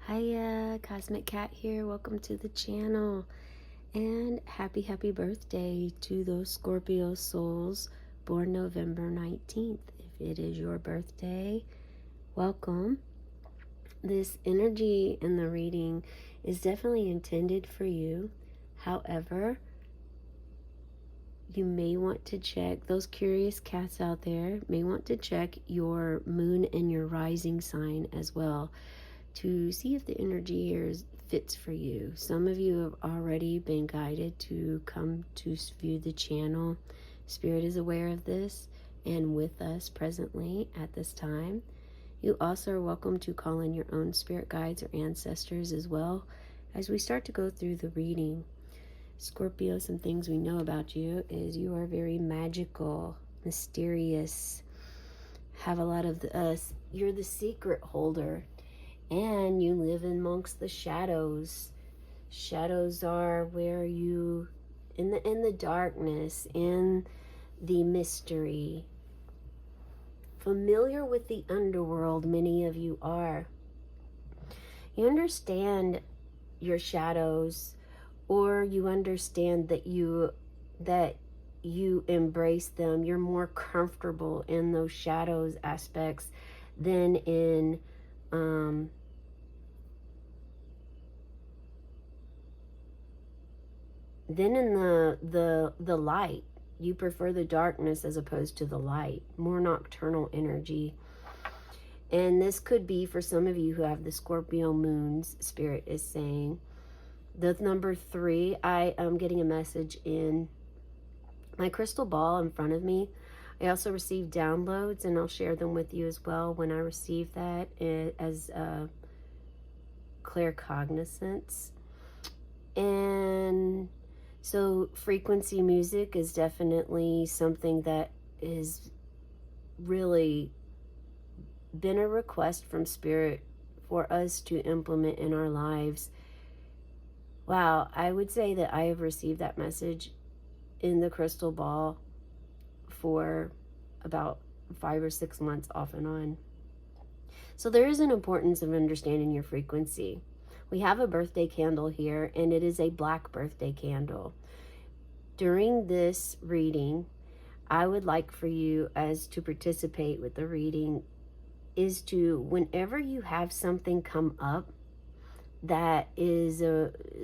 Hiya, Cosmic Cat here. Welcome to the channel. And happy birthday to those Scorpio souls born November 19th. If it is your birthday, welcome. This energy in the reading is definitely intended for you. However, you may want to check, those curious cats out there may want to check your moon and your rising sign as well, to see if the energy here fits for you. Some of you have already been guided to come to view the channel. Spirit is aware of this and with us presently at this time. You also are welcome to call in your own spirit guides or ancestors as well as we start to go through the reading. Scorpio, some things we know about you is you are very magical, mysterious, have a lot of you're the secret holder. And you live amongst the shadows. Shadows are where you, in the darkness, in the mystery. Familiar with the underworld, many of you are. You understand your shadows, or you understand that you embrace them. You're more comfortable in those shadows aspects than in the light. You prefer the darkness as opposed to the light, more nocturnal energy. And this could be for some of you who have the Scorpio moons, Spirit is saying. The number 3, I am getting a message in my crystal ball in front of me. I also received downloads, and I'll share them with you as well when I receive that as claircognizance. And so frequency music is definitely something that is really been a request from Spirit for us to implement in our lives. Wow, I would say that I have received that message in the crystal ball for about 5 or 6 months off and on. So there is an importance of understanding your frequency. We have a birthday candle here, and it is a black birthday candle. During this reading, I would like for you as to participate with the reading is to, whenever you have something come up that is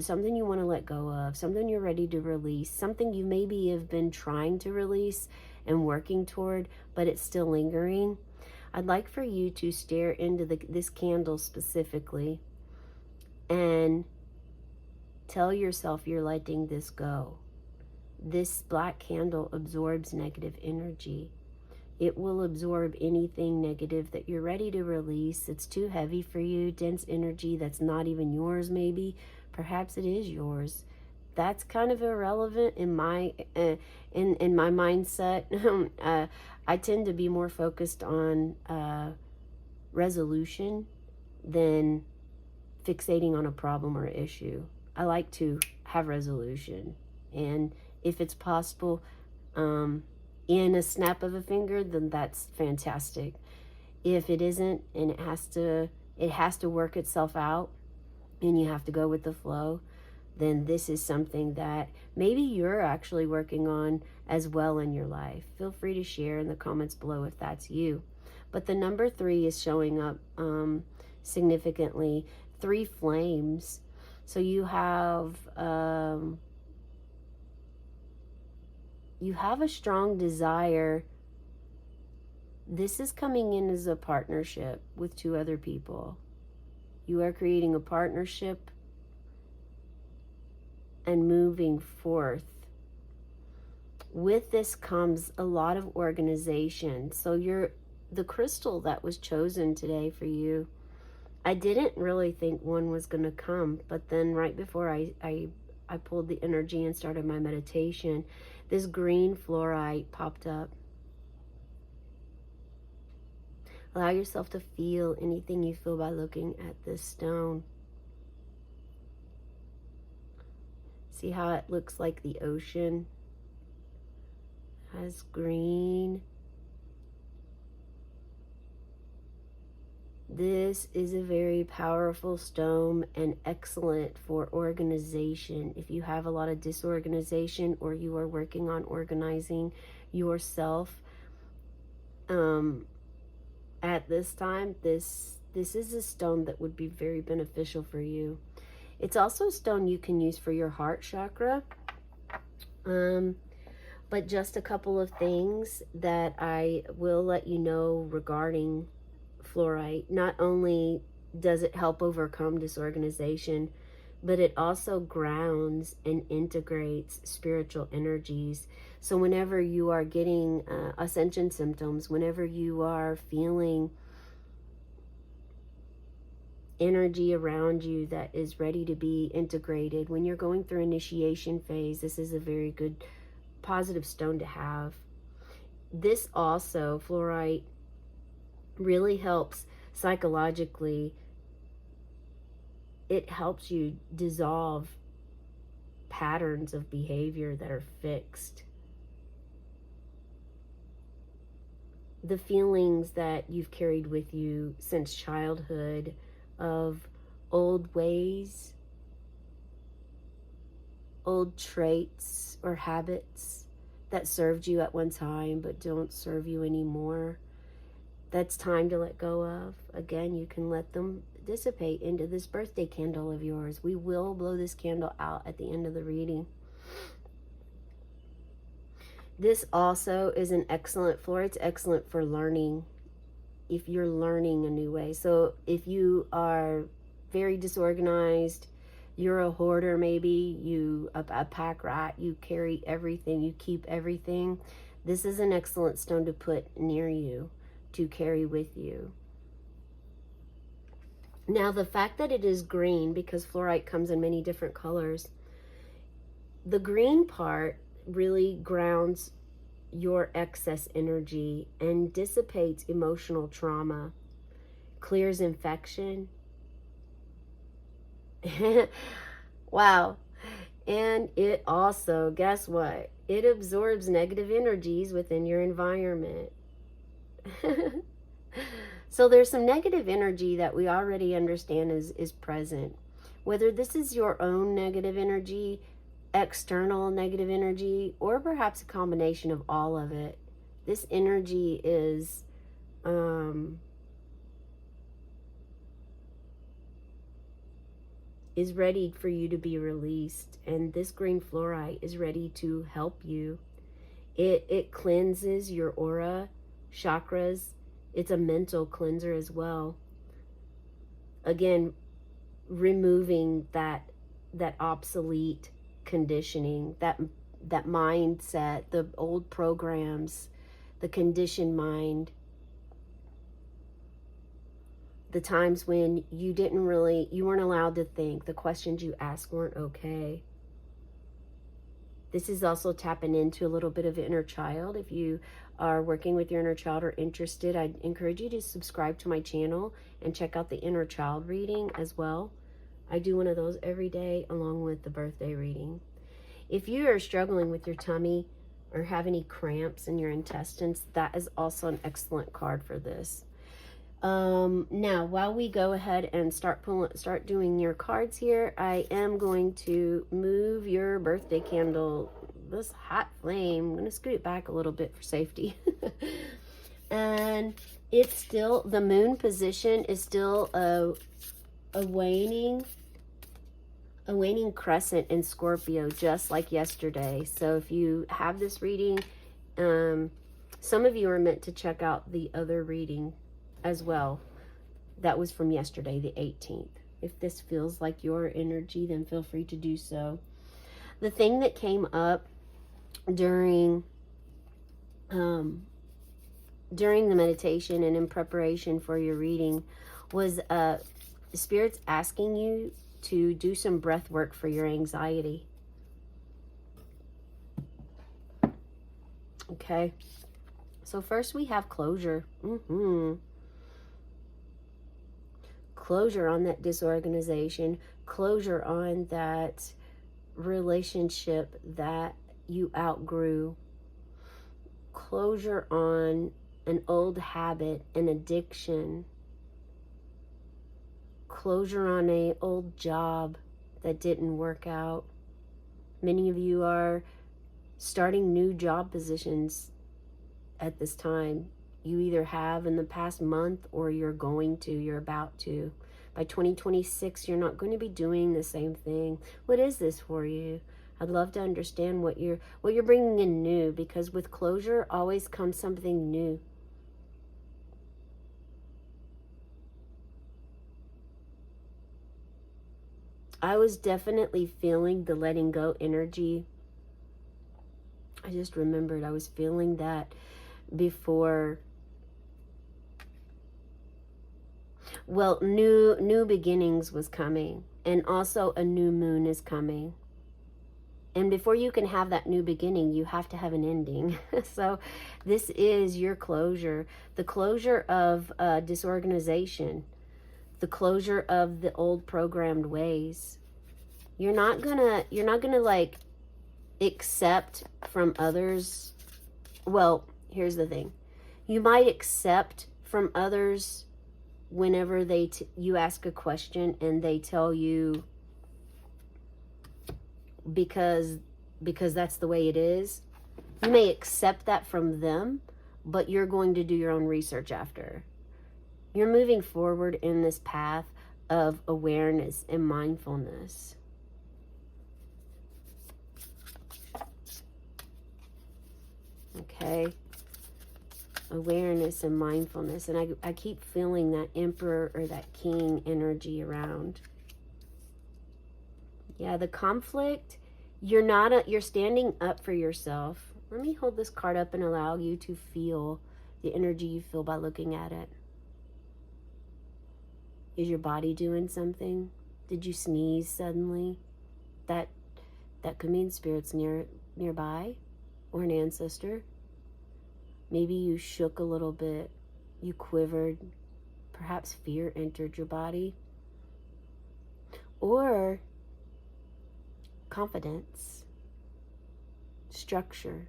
something you want to let go of, something you're ready to release, something you maybe have been trying to release and working toward, but it's still lingering, I'd like for you to stare into this candle specifically and tell yourself you're letting this go. This black candle absorbs negative energy. It will absorb anything negative that you're ready to release. It's too heavy for you, dense energy that's not even yours maybe. Perhaps it is yours. That's kind of irrelevant in my in my mindset. I tend to be more focused on resolution than fixating on a problem or issue. I like to have resolution, and if it's possible, in a snap of a finger, then that's fantastic. If it isn't, and it has to work itself out, and you have to go with the flow, then this is something that maybe you're actually working on as well in your life. Feel free to share in the comments below if that's you. But the number 3 is showing up significantly. 3 flames. So you have a strong desire. This is coming in as a partnership with 2 other people. You are creating a partnership and moving forth. With this comes a lot of organization. So the crystal that was chosen today for you, I didn't really think one was going to come, but then right before I pulled the energy and started my meditation, this green fluorite popped up. Allow yourself to feel anything you feel by looking at this stone. See how it looks like the ocean? It has green. This is a very powerful stone and excellent for organization. If you have a lot of disorganization or you are working on organizing yourself at this time, this is a stone that would be very beneficial for you. It's also a stone you can use for your heart chakra. But just a couple of things that I will let you know regarding fluorite. Not only does it help overcome disorganization, but it also grounds and integrates spiritual energies. So whenever you are getting ascension symptoms, whenever you are feeling energy around you that is ready to be integrated, when you're going through initiation phase, this is a very good positive stone to have. This also, fluorite, really helps psychologically. It helps you dissolve patterns of behavior that are fixed. The feelings that you've carried with you since childhood of old ways, old traits or habits that served you at one time but don't serve you anymore. That's time to let go of. Again, you can let them dissipate into this birthday candle of yours. We will blow this candle out at the end of the reading. This also is an excellent fluorite. It's excellent for learning, if you're learning a new way. So if you are very disorganized, you're a hoarder, maybe you a pack rat, you carry everything, you keep everything, this is an excellent stone to put near you, to carry with you. Now, the fact that it is green, because fluorite comes in many different colors, the green part really grounds your excess energy and dissipates emotional trauma, clears infection. Wow. And it also, guess what? It absorbs negative energies within your environment. So there's some negative energy that we already understand is present. Whether this is your own negative energy, external negative energy, or perhaps a combination of all of it, this energy is ready for you to be released, and this green fluorite is ready to help you. It cleanses your aura, chakras. It's a mental cleanser as well. Again, removing that obsolete conditioning, that mindset, the old programs, the conditioned mind, the times when you weren't allowed to think, the questions you asked weren't okay. This is also tapping into a little bit of inner child. If you are working with your inner child or interested, I'd encourage you to subscribe to my channel and check out the inner child reading as well. I do one of those every day along with the birthday reading. If you are struggling with your tummy or have any cramps in your intestines, that is also an excellent card for this. Now, while we go ahead and start doing your cards here, I am going to move your birthday candle, this hot flame. I'm going to scoot it back a little bit for safety. And it's still, the moon position is still a waning crescent in Scorpio, just like yesterday. So if you have this reading, some of you are meant to check out the other reading as well. That was from yesterday, the 18th. If this feels like your energy, then feel free to do so. The thing that came up during the meditation and in preparation for your reading was Spirit's asking you to do some breath work for your anxiety. Okay. So first we have closure. Closure on that disorganization, closure on that relationship that you outgrew, closure on an old habit, an addiction, closure on a old job that didn't work out. Many of you are starting new job positions at this time. You either have in the past month, or you're about to. By 2026, you're not going to be doing the same thing. What is this for you? I'd love to understand what you're bringing in new, because with closure always comes something new. I was definitely feeling the letting go energy. I just remembered I was feeling that before. Well, new beginnings was coming, and also a new moon is coming. And before you can have that new beginning, you have to have an ending. So this is your closure, the closure of disorganization, the closure of the old programmed ways. You're not gonna like accept from others. Well, here's the thing. You might accept from others whenever you ask a question and they tell you because that's the way it is. You may accept that from them, but you're going to do your own research after. You're moving forward in this path of awareness and mindfulness. Okay? Awareness and mindfulness. And I keep feeling that emperor or that king energy around. Yeah, the conflict, you're standing up for yourself. Let me hold this card up and allow you to feel the energy you feel by looking at it. Is your body doing something? Did you sneeze suddenly? That could mean spirits nearby, or an ancestor. Maybe you shook a little bit. You quivered. Perhaps fear entered your body. Or confidence, structure,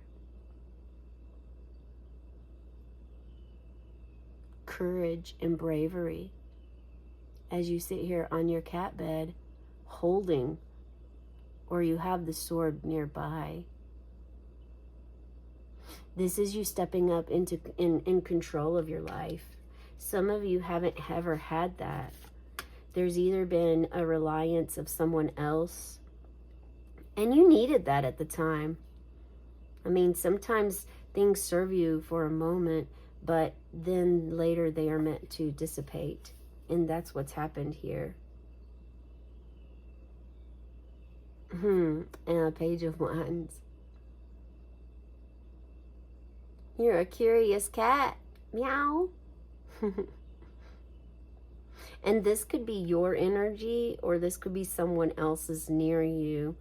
courage, and bravery. As you sit here on your cat bed, holding, or you have the sword nearby. This is you stepping up in control of your life. Some of you haven't ever had that. There's either been a reliance of someone else, and you needed that at the time. I mean, sometimes things serve you for a moment, but then later they are meant to dissipate. And that's what's happened here. And a Page of Wands. You're a curious cat. Meow. And this could be your energy, or this could be someone else's near you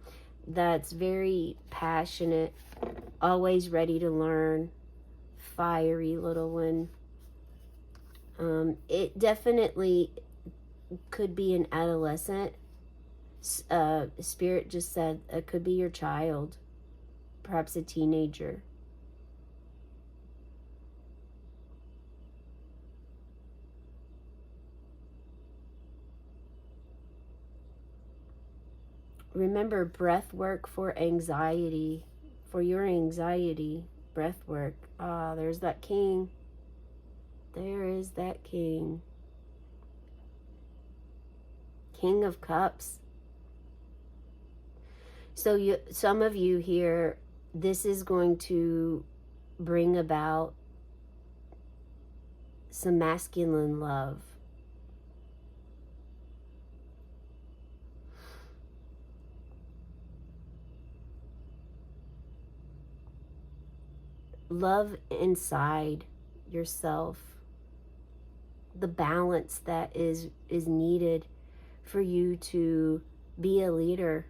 that's very passionate, always ready to learn, fiery little one. It definitely could be an adolescent. Spirit just said it could be your child, perhaps a teenager. Remember, breath work for anxiety, for your anxiety, breath work. There's that king. There is that king. King of Cups. So some of you here, this is going to bring about some masculine love. Love inside yourself. The balance that is needed for you to be a leader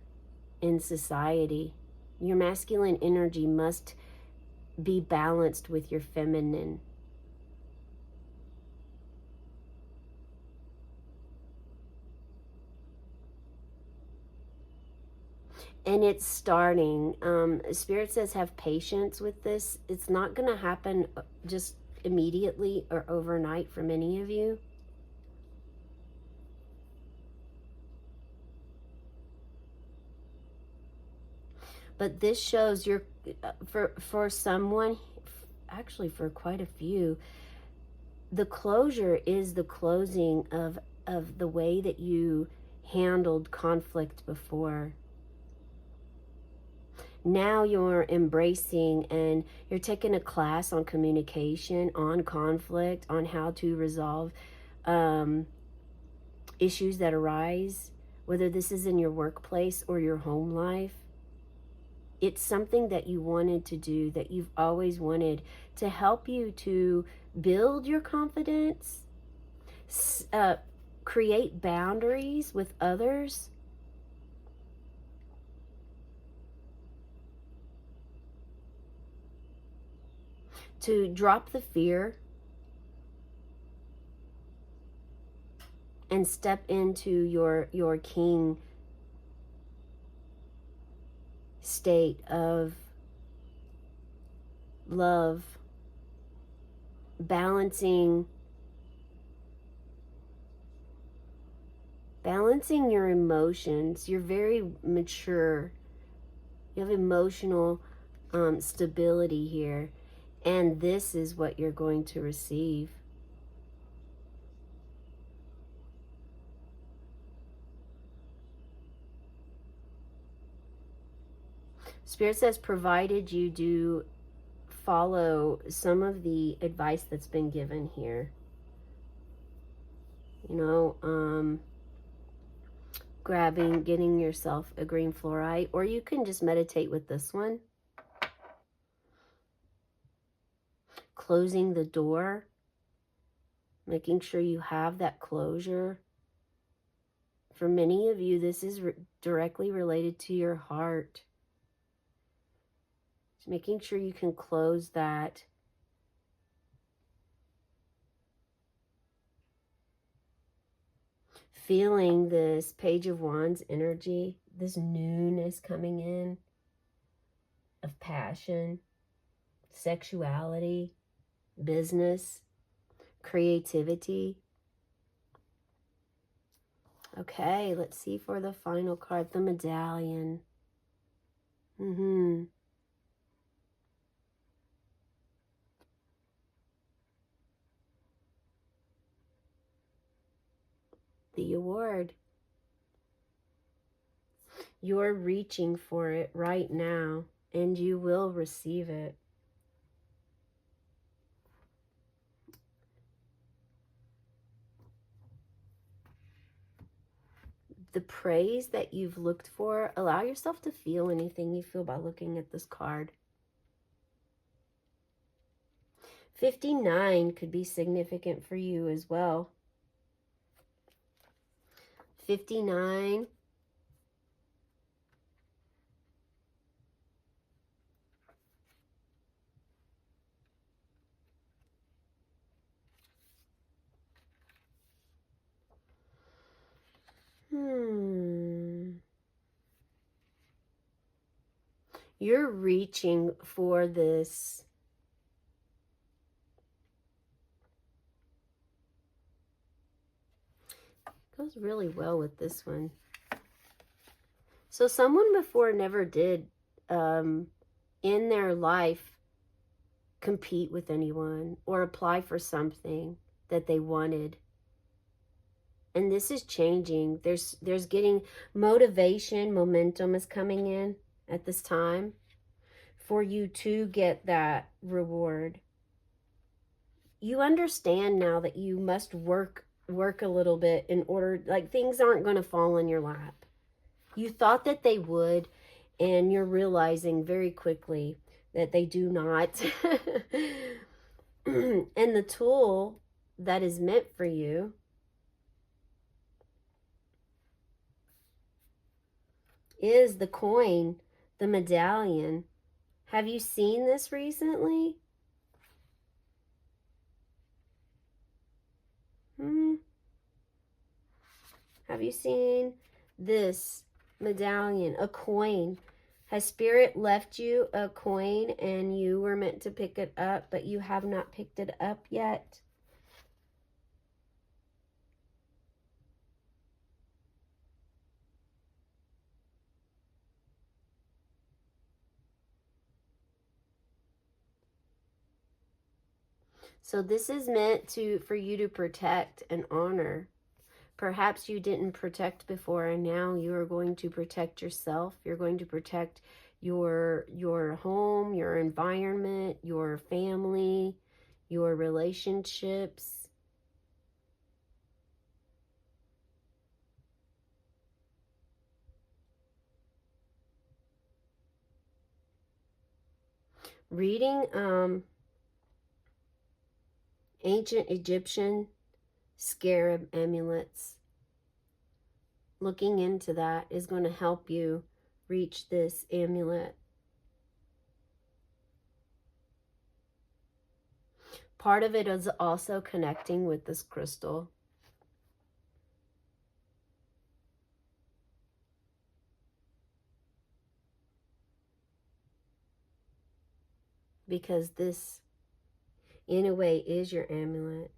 in society. Your masculine energy must be balanced with your feminine. And it's starting. Spirit says have patience with this. It's not going to happen just immediately or overnight for many of you. But this shows you're, for someone, actually for quite a few, the closure is the closing of the way that you handled conflict before. Now you're embracing and you're taking a class on communication, on conflict, on how to resolve issues that arise, whether this is in your workplace or your home life. It's something that you wanted to do, that you've always wanted, to help you to build your confidence, create boundaries with others, to drop the fear and step into your king state of love, balancing your emotions. You're very mature. You have emotional stability here, and this is what you're going to receive. Spirit says, provided you do follow some of the advice that's been given here. You know, getting yourself a green fluorite, or you can just meditate with this one. Closing the door, making sure you have that closure. For many of you, this is directly related to your heart. Just making sure you can close that. Feeling this Page of Wands energy, this newness coming in of passion, sexuality, business, creativity. Okay, let's see for the final card, the Medallion. The award. You're reaching for it right now, and you will receive it. The praise that you've looked for, allow yourself to feel anything you feel by looking at this card. 59 could be significant for you as well. 59. You're reaching for this goes really well with this one. So someone before never did in their life compete with anyone or apply for something that they wanted. And this is changing. There's getting motivation, momentum is coming in at this time for you to get that reward. You understand now that you must work a little bit in order, like things aren't going to fall in your lap. You thought that they would, and you're realizing very quickly that they do not. And the tool that is meant for you is the coin, the medallion. Have you seen this recently? Have you seen this medallion, a coin? Has Spirit left you a coin and you were meant to pick it up, but you have not picked it up yet? So this is meant for you to protect and honor. Perhaps you didn't protect before, and now you are going to protect yourself. You're going to protect your home, your environment, your family, your relationships. Reading ancient Egyptian scarab amulets, looking into that is going to help you reach this amulet. Part of it is also connecting with this crystal. Because this, in a way, is your amulet.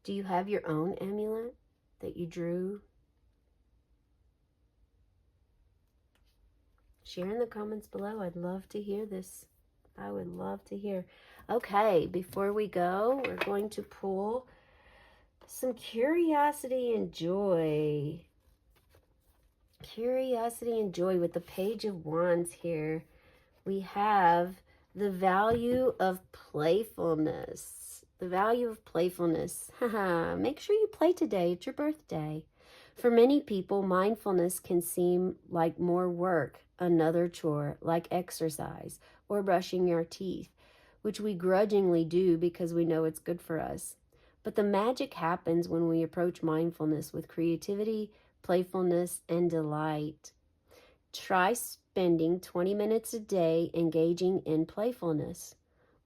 Do you have your own amulet that you drew? Share in the comments below. I'd love to hear this. I would love to hear. Okay, before we go, we're going to pull some curiosity and joy. Curiosity and joy with the Page of Wands here. We have the value of playfulness. The value of playfulness. Haha, make sure you play today. It's your birthday. For many people, mindfulness can seem like more work, another chore, like exercise or brushing your teeth, which we grudgingly do because we know it's good for us. But the magic happens when we approach mindfulness with creativity, playfulness, and delight. Try spending 20 minutes a day engaging in playfulness,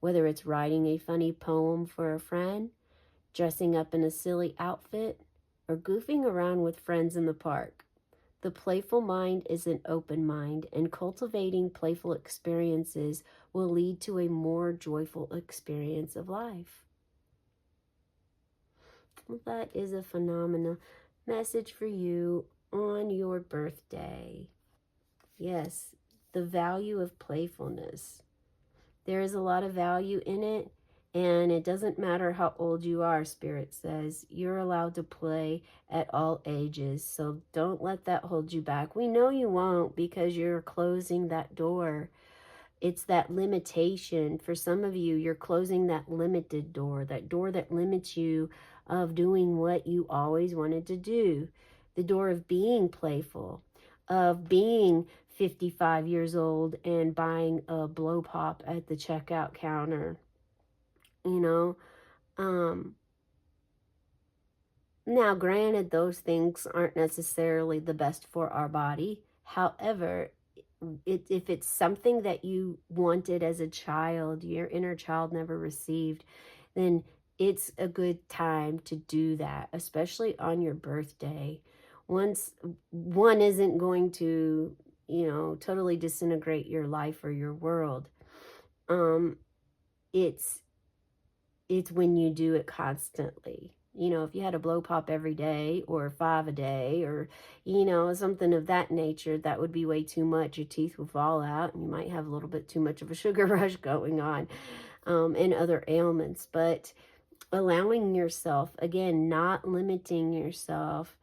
whether it's writing a funny poem for a friend, dressing up in a silly outfit, or goofing around with friends in the park. The playful mind is an open mind, and cultivating playful experiences will lead to a more joyful experience of life. Well, that is a phenomenal message for you on your birthday. Yes, the value of playfulness. There is a lot of value in it, and it doesn't matter how old you are, Spirit says. You're allowed to play at all ages, so don't let that hold you back. We know you won't because you're closing that door. It's that limitation. For some of you, you're closing that limited door that limits you of doing what you always wanted to do. The door of being playful, of being 55 years old and buying a blow pop at the checkout counter. You know, now granted, those things aren't necessarily the best for our body. However, if it's something that you wanted as a child, your inner child never received, then it's a good time to do that, especially on your birthday. Once one isn't going to, totally disintegrate your life or your world. It's when you do it constantly. If you had a blow pop every day or 5 a day or, something of that nature, that would be way too much. Your teeth would fall out and you might have a little bit too much of a sugar rush going on, and other ailments. But allowing yourself, again, not limiting yourself.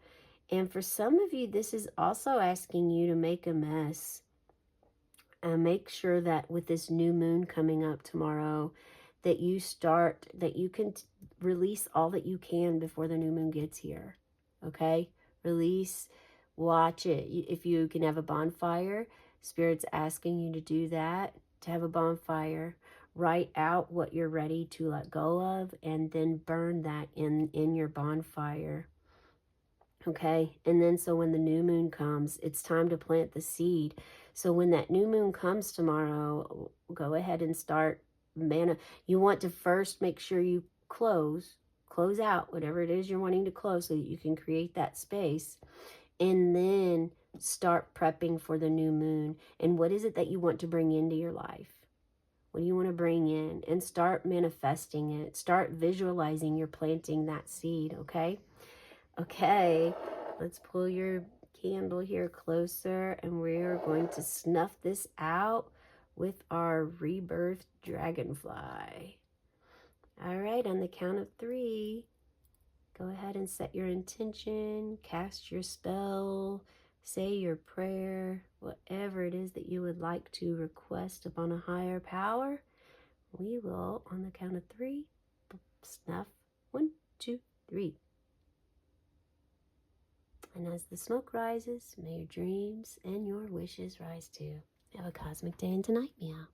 And for some of you, this is also asking you to make a mess. And make sure that with this new moon coming up tomorrow, that you can release all that you can before the new moon gets here. Okay? Release, watch it. If you can have a bonfire, Spirit's asking you to do that, to have a bonfire. Write out what you're ready to let go of and then burn that in your bonfire. Okay? And then so when the new moon comes, it's time to plant the seed. So when that new moon comes tomorrow, go ahead and start you want to first make sure you close out whatever it is you're wanting to close so that you can create that space, and then start prepping for the new moon. And what is it that you want to bring into your life? What do you want to bring in? And start manifesting it. Start visualizing you're planting that seed. Okay, let's pull your candle here closer, and we're going to snuff this out with our rebirth dragonfly. All right, on the count of 3, go ahead and set your intention, cast your spell, say your prayer, whatever it is that you would like to request upon a higher power. We will, on the count of 3, snuff. 1, 2, 3. And as the smoke rises, may your dreams and your wishes rise too. Have a cosmic day and tonight, meow.